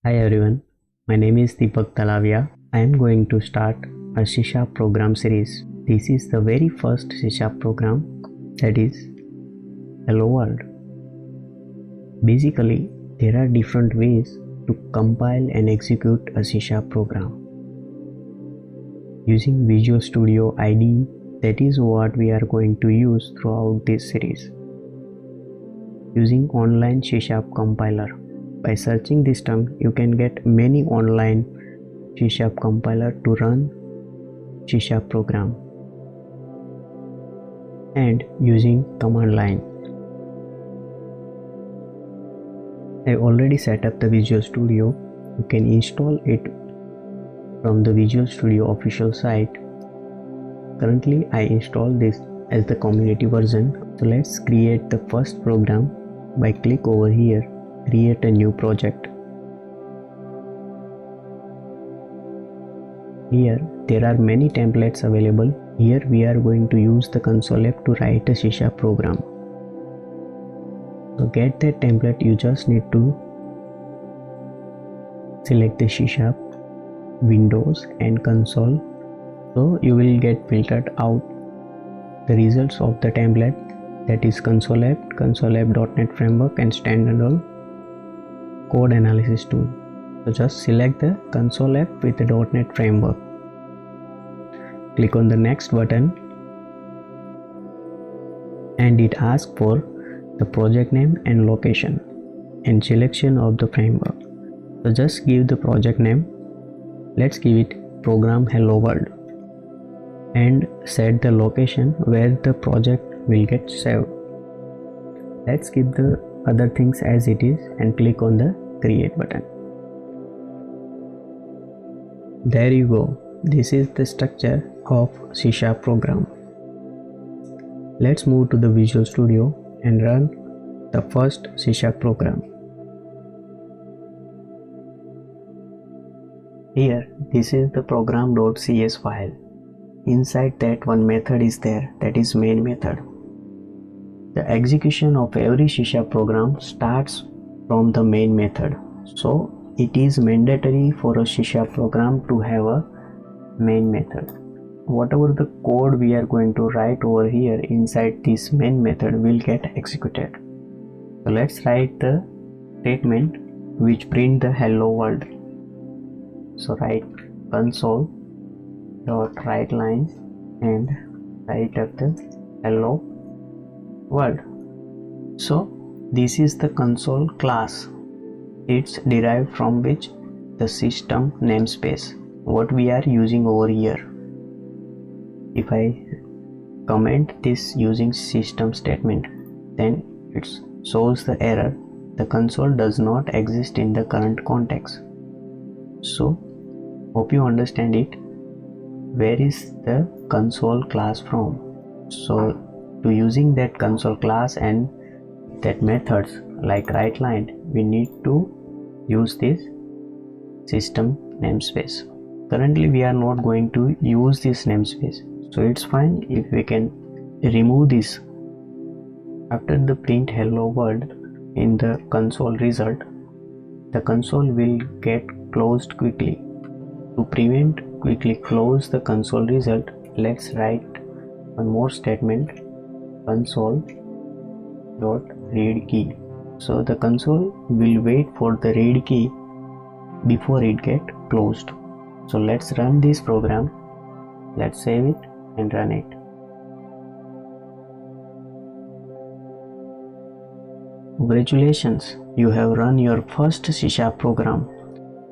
Hi everyone, my name is Dipak Talaviya. I am going to start a csharp program series. This is the very first csharp program, that is Hello World. Basically, there are different ways to compile and execute a csharp program. Using Visual Studio IDE, that is what we are going to use throughout this series. Using online csharp compiler. By searching this term, you can get many online csharp compiler to run csharp program, and using command line. I already set up the Visual Studio. You can install it from the Visual Studio official site. Currently, I installed this as the community version. So let's create the first program by click over here. Create a new project. Here there are many templates available. Here we are going to use the console app to write a csharp program. To get that template, you just need to select the csharp, Windows and console. So you will get filtered out the results of the template, that is console app, csharpdotnet framework and standalone code analysis tool. So just select the console app with the .NET framework. Click on the next button and it asks for the project name and location and selection of the framework. So just give the project name. Let's give it program Hello World and set the location where the project will get saved. Let's keep the other things as it is and click on the create button. There you go. This is the structure of csharp program. Let's move to the Visual Studio and run the first csharp program. Here, this is the program.cs file. Inside that, one method is there, that is main method. The execution of every csharp program starts from the main method. So it is mandatory for a csharp program to have a main method. Whatever the code we are going to write over here inside this main method will get executed. So let's write the statement which print the hello world. So write console dot write line and write up the hello world. So this is the console class. It's derived from which? The system namespace, what we are using over here. If I comment this using system statement, then it shows the error. The console does not exist in the current context. So hope you understand it. Where is the console class from? So to using that console class and that methods like write line, we need to use this system namespace. Currently we are not going to use this namespace, so it's fine if we can remove this. After the print hello world in the console result, the console will get closed quickly. To prevent quickly close the console result, let's write one more statement, console dot read key. So the console will wait for the read key before it get closed. So let's run this program. Let's save it and run it. Congratulations, you have run your first csharp program.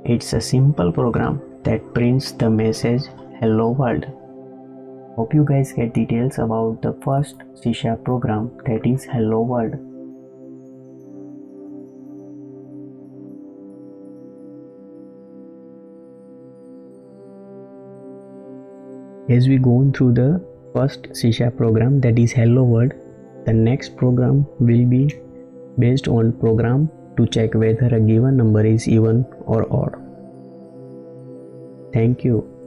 It's a simple program that prints the message hello world. Hope you guys get details about the first csharp program, that is hello world. As we go on through the first csharp program, that is hello world, the next program will be based on program to check whether a given number is even or odd. Thank you.